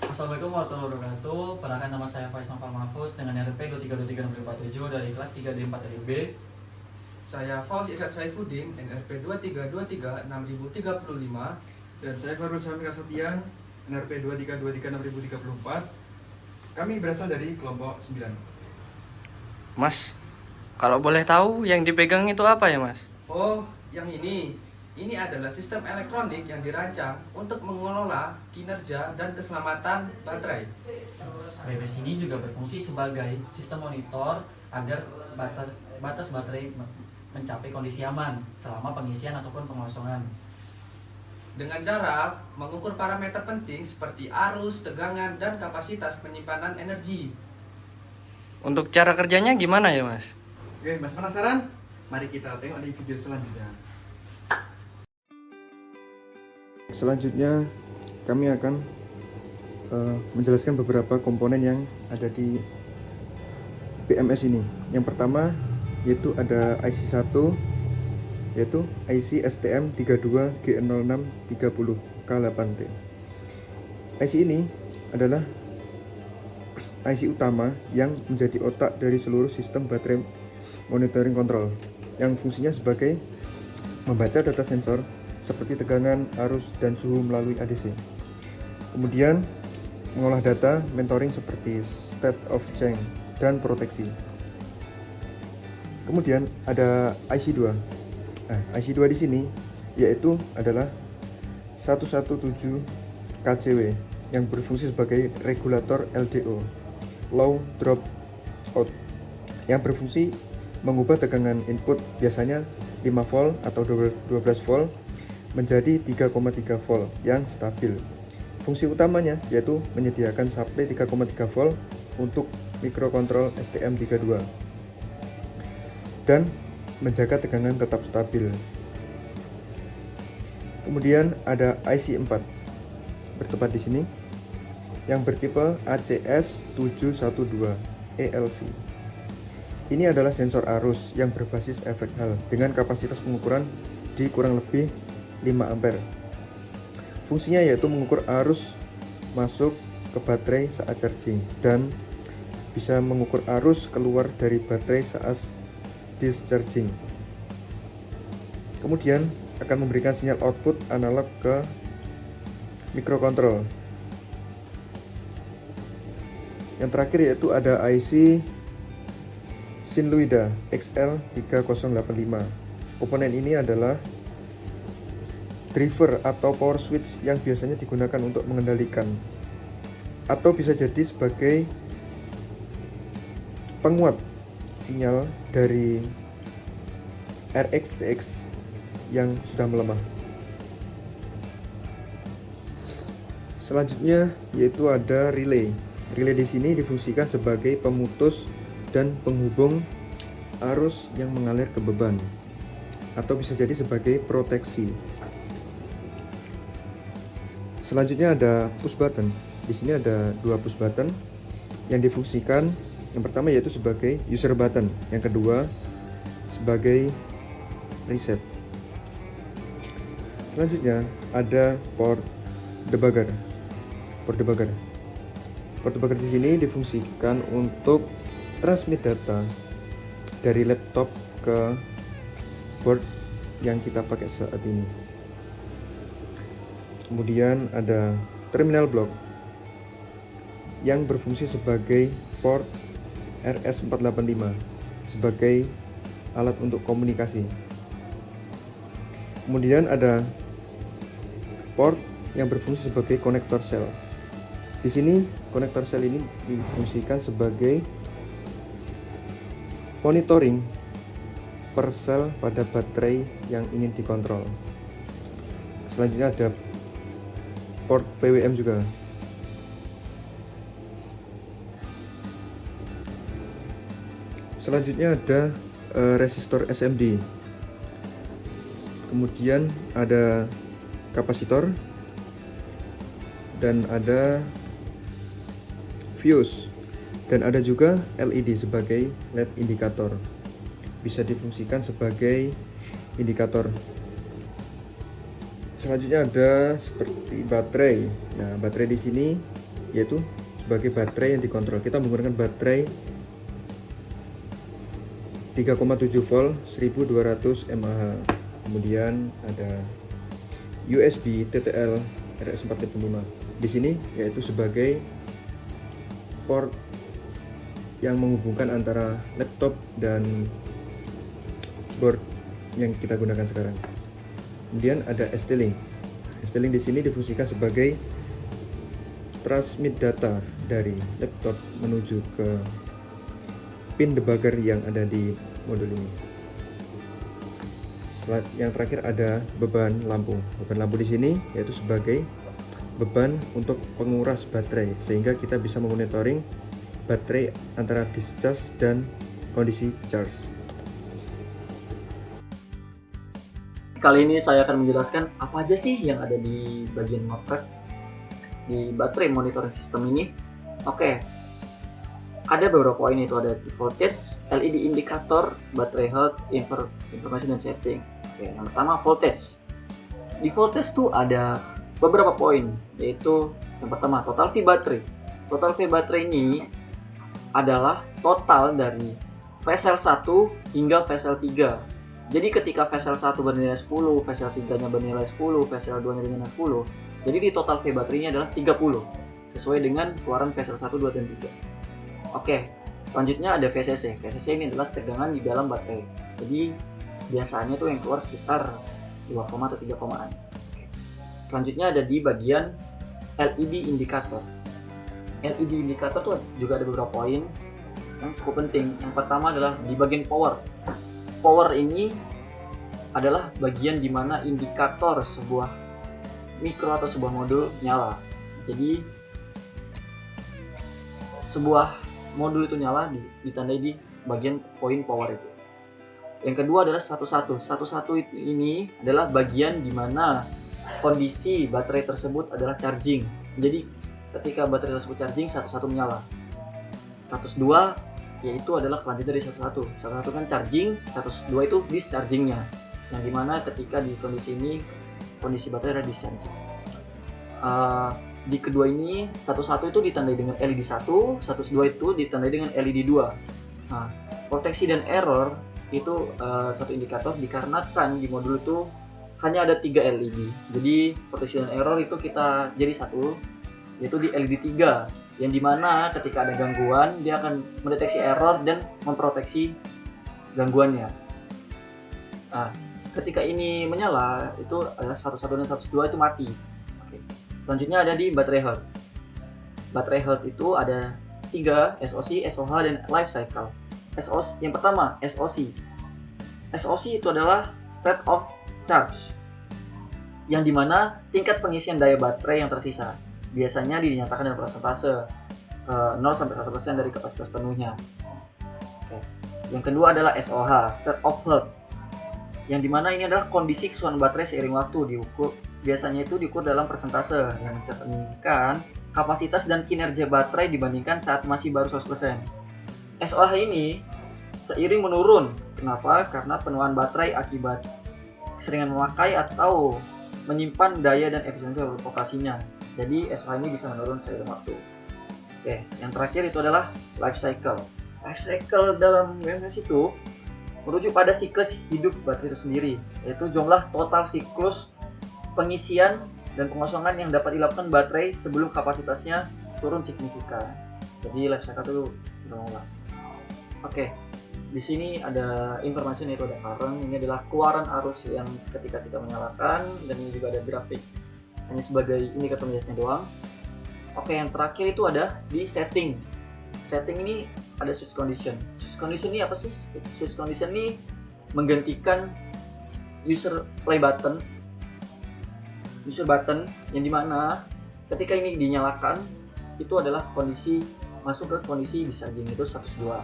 Assalamualaikum warahmatullahi wabarakatuh. Perkenalkan, nama saya Faiz Noval Mahfuz dengan RP 232367 dari kelas 3D4 LIB. Saya Fauzi Irsad Saifuddin, NRP 23236035. Dan saya Farul Sami Kasetian, NRP 23236034. Kami berasal dari kelompok 9. Mas, kalau boleh tahu yang dipegang itu apa ya, Mas? Oh, yang ini. Ini adalah sistem elektronik yang dirancang untuk mengelola kinerja dan keselamatan baterai. BBS ini juga berfungsi sebagai sistem monitor agar batas baterai mencapai kondisi aman selama pengisian ataupun pengosongan. Dengan cara mengukur parameter penting seperti arus, tegangan, dan kapasitas penyimpanan energi. Untuk cara kerjanya gimana ya, Mas? Oke, Mas penasaran? Mari kita tengok di video selanjutnya. Selanjutnya kami akan menjelaskan beberapa komponen yang ada di BMS ini. Yang pertama yaitu ada IC 1, yaitu IC STM32G0630K8T. IC ini adalah IC utama yang menjadi otak dari seluruh sistem baterai monitoring control, yang fungsinya sebagai membaca data sensor seperti tegangan, arus, dan suhu melalui ADC. Kemudian mengolah data mentoring seperti state of change dan proteksi. Kemudian ada IC2. Nah, IC2 di sini yaitu adalah 117 kCW yang berfungsi sebagai regulator LDO, low drop out, yang berfungsi mengubah tegangan input biasanya 5 volt atau 12 volt menjadi 3,3 volt yang stabil. Fungsi utamanya yaitu menyediakan supply 3,3 volt untuk mikrokontrol STM32 dan menjaga tegangan tetap stabil. Kemudian ada IC4 bertempat di sini yang bertipe ACS712 ELC. Ini adalah sensor arus yang berbasis efek Hall dengan kapasitas pengukuran di kurang lebih 5 ampere. Fungsinya yaitu mengukur arus masuk ke baterai saat charging dan bisa mengukur arus keluar dari baterai saat discharging. Kemudian akan memberikan sinyal output analog ke mikrokontrol. Yang terakhir yaitu ada IC Synluida XL3085. Komponen ini adalah driver atau power switch yang biasanya digunakan untuk mengendalikan atau bisa jadi sebagai penguat sinyal dari RX-TX yang sudah melemah. Selanjutnya yaitu ada relay. Relay di sini difungsikan sebagai pemutus dan penghubung arus yang mengalir ke beban atau bisa jadi sebagai proteksi. Selanjutnya ada push button. Di sini ada 2 push button yang difungsikan. Yang pertama yaitu sebagai user button, yang kedua sebagai reset. Selanjutnya ada port debugger. Port debugger di sini difungsikan untuk transmit data dari laptop ke board yang kita pakai saat ini. Kemudian ada terminal block yang berfungsi sebagai port RS485 sebagai alat untuk komunikasi. Kemudian ada port yang berfungsi sebagai konektor sel. Di sini konektor sel ini difungsikan sebagai monitoring per sel pada baterai yang ingin dikontrol. Selanjutnya ada port PWM juga. Selanjutnya ada resistor SMD. Kemudian ada kapasitor dan ada fuse dan ada juga LED sebagai LED indikator. Bisa difungsikan sebagai indikator. Selanjutnya ada seperti baterai. Nah, baterai di sini yaitu sebagai baterai yang dikontrol. Kita menggunakan baterai 3,7 volt 1200 mAh. Kemudian ada USB TTL RS455 di sini, yaitu sebagai port yang menghubungkan antara laptop dan board yang kita gunakan sekarang. Kemudian ada ST-Link. ST-Link di sini difungsikan sebagai transmit data dari laptop menuju ke pin debugger yang ada di modul ini. Yang terakhir ada beban lampu. Beban lampu di sini yaitu sebagai beban untuk penguras baterai, sehingga kita bisa memonitoring baterai antara discharge dan kondisi charge. Kali ini saya akan menjelaskan apa aja sih yang ada di bagian motret di baterai monitoring system ini. Oke, ada beberapa poin, itu ada voltage, LED indikator, battery health, information dan setting. Oke, yang pertama voltage. Di voltage tuh ada beberapa poin, yaitu yang pertama total V baterai. Total V baterai ini adalah total dari phase cell 1 hingga phase cell 3. Jadi ketika phase cell 1 bernilai 10, phase cell 3-nya bernilai 10, phase cell 2-nya bernilai 10. Jadi di total V baterainya adalah 30 sesuai dengan keluaran phase cell 1, 2, dan 3. Oke, selanjutnya ada VCC. VCC ini adalah tegangan di dalam baterai. Jadi biasanya tuh yang keluar sekitar 2, atau 3 komaan. Selanjutnya ada di bagian LED indikator. LED indikator tuh juga ada beberapa poin yang cukup penting. Yang pertama adalah di bagian power. Power ini adalah bagian di mana indikator sebuah mikro atau sebuah modul nyala. Jadi sebuah modul itu nyala ditandai di bagian poin power itu. Yang kedua adalah 11. 11 ini adalah bagian di mana kondisi baterai tersebut adalah charging. Jadi ketika baterai tersebut charging, 11 menyala. 102 yaitu adalah kelanjutan dari 11. 11 kan charging, 102 itu dischargingnya. Yang dimana ketika di kondisi ini, kondisi baterai adalah discharging. Di kedua ini, 11 itu ditandai dengan LED 1, 102 itu ditandai dengan LED 2. Nah, proteksi dan error itu satu indikator dikarenakan di modul itu hanya ada 3 LED. Jadi proteksi dan error itu kita jadi satu, yaitu di LED 3, yang dimana ketika ada gangguan dia akan mendeteksi error dan memproteksi gangguannya. Nah, ketika ini menyala itu adalah 101 dan 102 itu mati. Oke. Selanjutnya ada di battery health. Battery health itu ada 3, SOC, SOH, dan life cycle. SOC yang pertama, SOC. SOC itu adalah state of charge, yang dimana tingkat pengisian daya baterai yang tersisa. Biasanya dinyatakan dalam persentase 0 sampai 100% dari kapasitas penuhnya. Oke. Yang kedua adalah SOH, state of health, yang dimana ini adalah kondisi kesusahan baterai seiring waktu. Biasanya itu diukur dalam persentase yang mencerminkan kapasitas dan kinerja baterai dibandingkan saat masih baru 100%. SOH ini seiring menurun. Kenapa? Karena penuaan baterai akibat keseringan memakai atau menyimpan daya dan efisiensi operasinya. Jadi SOH ini bisa menurun seiring waktu. Oke, yang terakhir itu adalah life cycle. Life cycle dalam WMS itu merujuk pada siklus hidup baterai itu sendiri, yaitu jumlah total siklus pengisian dan pengosongan yang dapat dilakukan baterai sebelum kapasitasnya turun signifikan. Jadi life cycle itu berulang-ulang. Oke, di sini ada informasi, yaitu ada current. Ini adalah keluaran arus yang ketika kita menyalakan, dan ini juga ada grafik hanya sebagai indikator menjelaskan doang. Oke, yang terakhir itu ada di setting. Setting ini ada switch condition. Switch condition ini apa sih? Switch condition ini menggantikan user play button, yang dimana ketika ini dinyalakan itu adalah kondisi masuk ke kondisi discharging, itu 102.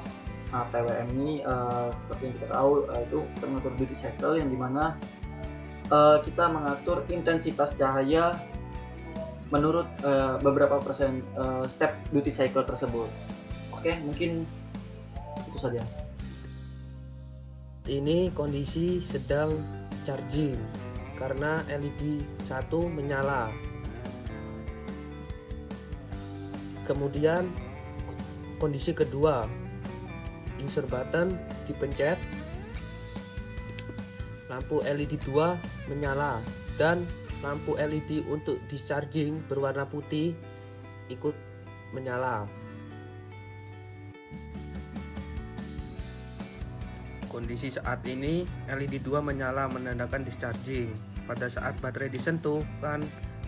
Nah, PWM ini seperti yang kita tahu itu mengatur duty cycle, yang dimana kita mengatur intensitas cahaya menurut beberapa persen step duty cycle tersebut. Oke, mungkin itu saja. Ini kondisi sedang charging karena LED 1 menyala. Kemudian kondisi kedua, user button dipencet, lampu LED 2 menyala dan lampu LED untuk discharging berwarna putih ikut menyala. Kondisi saat ini LED 2 menyala menandakan discharging. Pada saat baterai disentuh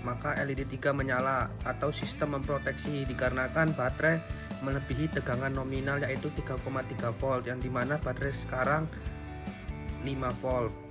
maka LED 3 menyala atau sistem memproteksi dikarenakan baterai melebihi tegangan nominal yaitu 3,3 volt, yang dimana baterai sekarang 5 volt.